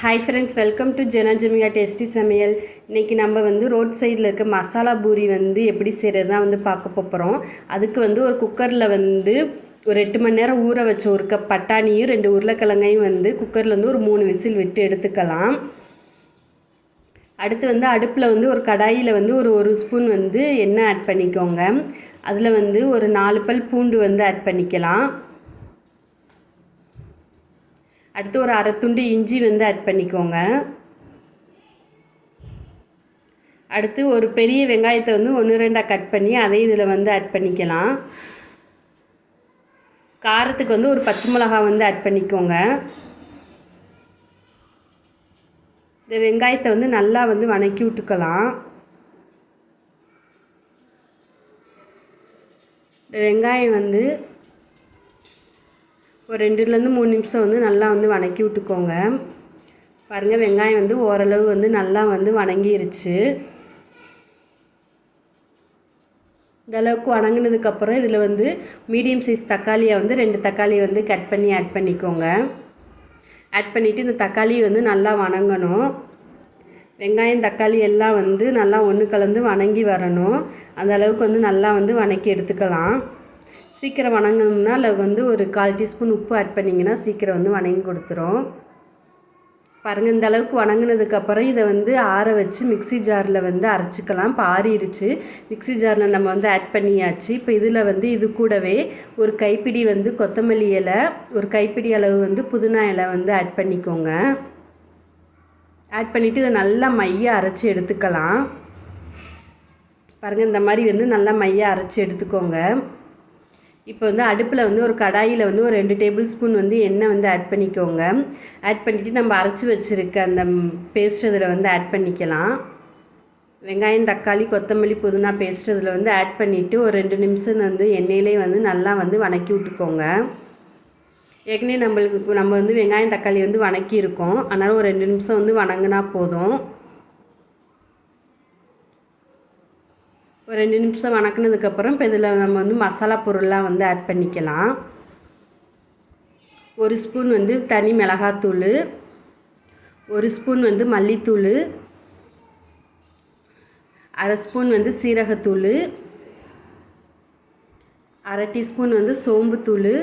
Hi friends, welcome to Jeno Jemika tasty சமையல். இன்றைக்கி நம்ம ரோட் சைடில் இருக்க மசாலா பூரி எப்படி செய்கிறது தான் பார்க்க போகிறோம். அதுக்கு ஒரு குக்கரில் ஒரு 8 மணி நேரம் ஊற வச்ச ஒரு கப் பட்டாணியும் 2 உருளைக்கிழங்கையும் குக்கரில் ஒரு 3 விசில் விட்டு எடுத்துக்கலாம். அடுத்து அடுப்பில் ஒரு கடாயில் ஒரு ஸ்பூன் எண்ணெய் ஆட் பண்ணிக்கோங்க. அதில் ஒரு 4 பல் பூண்டு ஆட் பண்ணிக்கலாம். அடுத்து ஒரு அரை துண்டு இஞ்சி ஆட் பண்ணிக்கோங்க. அடுத்து ஒரு பெரிய வெங்காயத்தை 1-2 கட் பண்ணி அதை இதில் ஆட் பண்ணிக்கலாம். காரத்துக்கு ஒரு பச்சை மிளகாய் ஆட் பண்ணிக்கோங்க. இந்த வெங்காயத்தை நல்லா வணக்கி விட்டுக்கலாம். இந்த வெங்காயம் ஒரு 2-3 நிமிஷம் நல்லா வணக்கி விட்டுக்கோங்க. பாருங்கள், வெங்காயம் ஓரளவு நல்லா வணங்கிருச்சு. இந்த அளவுக்கு வணங்கினதுக்கப்புறம் இதில் மீடியம் சைஸ் தக்காளியை 2 தக்காளியை கட் பண்ணி ஆட் பண்ணிக்கோங்க. ஆட் பண்ணிவிட்டு இந்த தக்காளி நல்லா வணங்கணும். வெங்காயம் தக்காளி எல்லாம் நல்லா ஒன்று கலந்து வணங்கி வரணும். அந்த அளவுக்கு நல்லா வணக்கி எடுத்துக்கலாம். சீக்கிரம் வணங்கணும்னா அதில் ஒரு 1/4 டீஸ்பூன் உப்பு ஆட் பண்ணிங்கன்னா சீக்கிரம் வணங்கி கொடுத்துரும். பாருங்கள், இந்த அளவுக்கு வணங்கினதுக்கப்புறம் இதை ஆற வச்சு மிக்ஸி ஜாரில் அரைச்சிக்கலாம். இப்போ ஆறிடுச்சு. மிக்ஸி ஜாரில் நம்ம ஆட் பண்ணியாச்சு. இப்போ இதில் இது கூடவே ஒரு கைப்பிடி கொத்தமல்லி இலை, ஒரு கைப்பிடி அளவு புதினா இலை ஆட் பண்ணிக்கோங்க. ஆட் பண்ணிவிட்டு இதை நல்லா மைய அரைச்சி எடுத்துக்கலாம். பாருங்கள், இந்த மாதிரி நல்லா மைய அரைச்சி எடுத்துக்கோங்க. இப்போ அடுப்பில் ஒரு கடாயில் ஒரு 2 டேபிள் ஸ்பூன் எண்ணெய் ஆட் பண்ணிக்கோங்க. ஆட் பண்ணிவிட்டு நம்ம அரைச்சி வச்சுருக்க அந்த பேஸ்ட் இதில் ஆட் பண்ணிக்கலாம். வெங்காயம் தக்காளி கொத்தமல்லி புதினா பேஸ்ட் இதில் ஆட் பண்ணிவிட்டு ஒரு 2 நிமிஷம் எண்ணெயிலே நல்லா வணக்கி விட்டுக்கோங்க. ஏற்கனவே நம்ம வெங்காயம் தக்காளி வணக்கியிருக்கோம். அதனால் ஒரு 2 நிமிஷம் வணங்கினா போதும். ஒரு 2 நிமிஷம் வணக்கினதுக்கப்புறம் இப்போ இதில் நம்ம மசாலா பொருள்லாம் ஆட் பண்ணிக்கலாம். 1 ஸ்பூன் தனி மிளகாத்தூள், 1 ஸ்பூன் மல்லித்தூள், அரை ஸ்பூன் சீரகத்தூள், அரை டீஸ்பூன் சோம்புத்தூள்,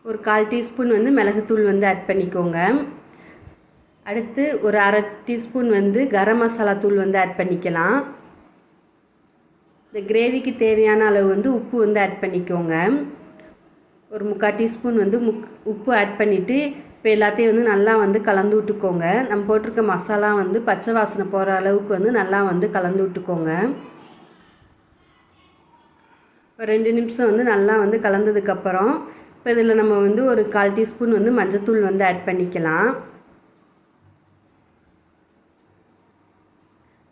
ஒரு 1/4 டீஸ்பூன் மிளகுத்தூள் ஆட் பண்ணிக்கோங்க. அடுத்து ஒரு அரை டீஸ்பூன் கரம் மசாலா தூள் ஆட் பண்ணிக்கலாம். இந்த கிரேவிக்கு தேவையான அளவு உப்பு ஆட் பண்ணிக்கோங்க. ஒரு 3/4 டீஸ்பூன் உப்பு ஆட் பண்ணிவிட்டு இப்போ எல்லாத்தையும் நல்லா கலந்து விட்டுக்கோங்க. நம்ம போட்டிருக்க மசாலா பச்சை வாசனை போகிற அளவுக்கு நல்லா கலந்து விட்டுக்கோங்க. ஒரு 2 நிமிஷம் நல்லா கலந்ததுக்கப்புறம் இப்போ இதில் நம்ம ஒரு 1/4 டீஸ்பூன் மஞ்சத்தூள் ஆட் பண்ணிக்கலாம்.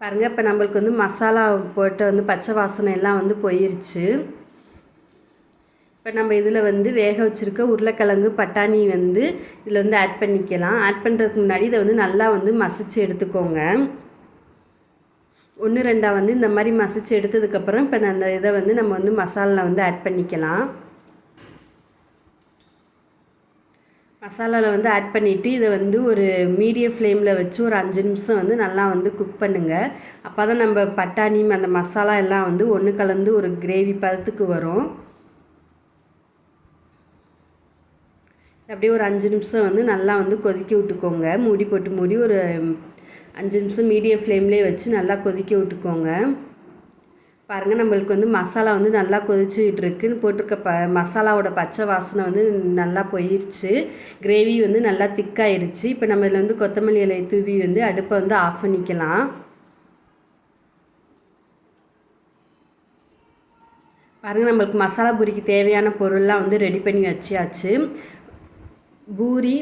பாருங்கள், இப்போ நம்மளுக்கு மசாலா போட்டு பச்சை வாசனை எல்லாம் போயிருச்சு. இப்போ நம்ம இதில் வேக வச்சுருக்க உருளைக்கிழங்கு பட்டாணி இதில் ஆட் பண்ணிக்கலாம். ஆட் பண்ணுறதுக்கு முன்னாடி இதை நல்லா மசிச்சு எடுத்துக்கோங்க. 1-2 இந்த மாதிரி மசிச்சு எடுத்ததுக்கப்புறம் இப்போ அந்த இதை நம்ம மசாலாவில் ஆட் பண்ணிக்கலாம். மசாலாவில் ஆட் பண்ணிவிட்டு இதை ஒரு மீடியம் ஃப்ளேமில் வச்சு ஒரு 5 நிமிஷம் நல்லா குக் பண்ணுங்கள். அப்போ தான் நம்ம பட்டாணி அந்த மசாலா எல்லாம் ஒன்று கலந்து ஒரு கிரேவி பதத்துக்கு வரும். அப்படியே ஒரு 5 நிமிஷம் நல்லா கொதிக்க விட்டுக்கோங்க. மூடி ஒரு 5 நிமிஷம் மீடியம் ஃப்ளேம்லேயே வச்சு நல்லா கொதிக்க விட்டுக்கோங்க. பாருங்கள், நம்மளுக்கு மசாலா நல்லா கொதிச்சுக்கிட்டு இருக்குன்னு போட்டிருக்க மசாலாவோட பச்சை வாசனை நல்லா போயிடுச்சு. கிரேவி நல்லா திக்காயிருச்சு. இப்போ நம்ம இதில் கொத்தமல்லி இலையை தூவி அடுப்பை ஆஃப் பண்ணிக்கலாம். பாருங்கள், நம்மளுக்கு மசாலா பூரிக்கு தேவையான பொருள்லாம் ரெடி பண்ணி வச்சியாச்சு. பூரி,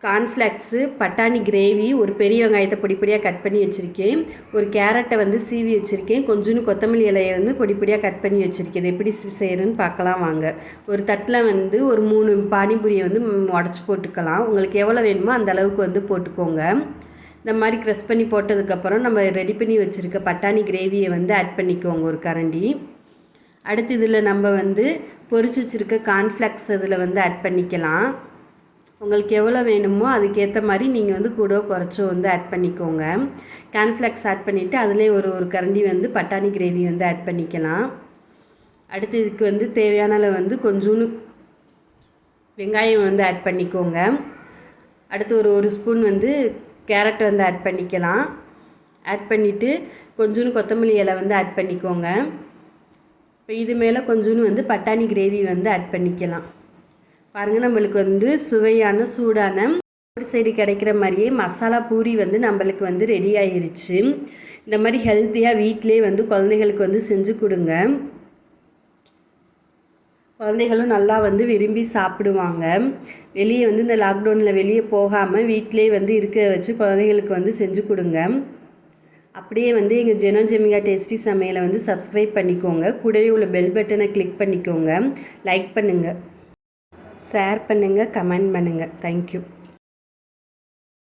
கார்ன்ஃப்ளெக்ஸு, பட்டாணி கிரேவி, ஒரு பெரிய வெங்காயத்தை பொடிப்பொடியாக கட் பண்ணி வச்சுருக்கேன், ஒரு கேரட்டை சீவி வச்சுருக்கேன், கொஞ்சோண்டு கொத்தமல்லி இலையை பொடிப்பொடியாக கட் பண்ணி வச்சுருக்கேன். இது எப்படி செய்கிறேன்னு பார்க்கலாம் வாங்க. ஒரு தட்டில் ஒரு 3 பானிபூரியை உடச்சி போட்டுக்கலாம். உங்களுக்கு எவ்வளோ வேணுமோ அந்த அளவுக்கு போட்டுக்கோங்க. இந்த மாதிரி க்ரஷ் பண்ணி போட்டதுக்கப்புறம் நம்ம ரெடி பண்ணி வச்சுருக்க பட்டாணி கிரேவியை ஆட் பண்ணிக்கோங்க ஒரு கரண்டி. அடுத்து இதில் நம்ம பொரிச்சு வச்சுருக்க கார்ன்ஃப்ளெக்ஸ் இதில் ஆட் பண்ணிக்கலாம். உங்களுக்கு எவ்வளோ வேணுமோ அதுக்கேற்ற மாதிரி நீங்கள் வந்து கூட குறைச்சோ வந்து ஆட் பண்ணிக்கோங்க. கார்ன்ஃப்ளேக்ஸ் ஆட் பண்ணிவிட்டு அதிலே ஒரு கரண்டி வந்து பட்டாணி கிரேவி வந்து ஆட் பண்ணிக்கலாம். அடுத்து இதுக்கு வந்து தேவையான அளவு வந்து கொஞ்சோண்டு வெங்காயம் வந்து ஆட் பண்ணிக்கோங்க. அடுத்து ஒரு ஸ்பூன் வந்து கேரட் வந்து ஆட் பண்ணிக்கலாம். ஆட் பண்ணிவிட்டு கொஞ்சோண்டு கொத்தமல்லி இலை வந்து ஆட் பண்ணிக்கோங்க. இப்போ இது மேலே கொஞ்சோண்டு வந்து பட்டாணி கிரேவி வந்து ஆட் பண்ணிக்கலாம். பாருங்கள், நம்மளுக்கு வந்து சுவையான சூடான ரோடு சைடு கிடைக்கிற மாதிரியே மசாலா பூரி வந்து நம்மளுக்கு வந்து ரெடி ஆகிருச்சு. இந்த மாதிரி ஹெல்த்தியாக வீட்டிலே வந்து குழந்தைகளுக்கு வந்து செஞ்சு கொடுங்க. குழந்தைகளும் நல்லா வந்து விரும்பி சாப்பிடுவாங்க. வெளியே வந்து இந்த லாக்டவுனில் வெளியே போகாமல் வீட்டிலே வந்து இருக்க வச்சு குழந்தைகளுக்கு வந்து செஞ்சு கொடுங்க. அப்படியே வந்து எங்கள் ஜெனோ ஜெமிகா டேஸ்டி சமையலை வந்து சப்ஸ்கிரைப் பண்ணிக்கோங்க. கூடவே உள்ள பெல் பட்டனை கிளிக் பண்ணிக்கோங்க. லைக் பண்ணுங்கள், ஷேர் பண்ணுங்கள், கமெண்ட் பண்ணுங்கள். தேங்க்யூ.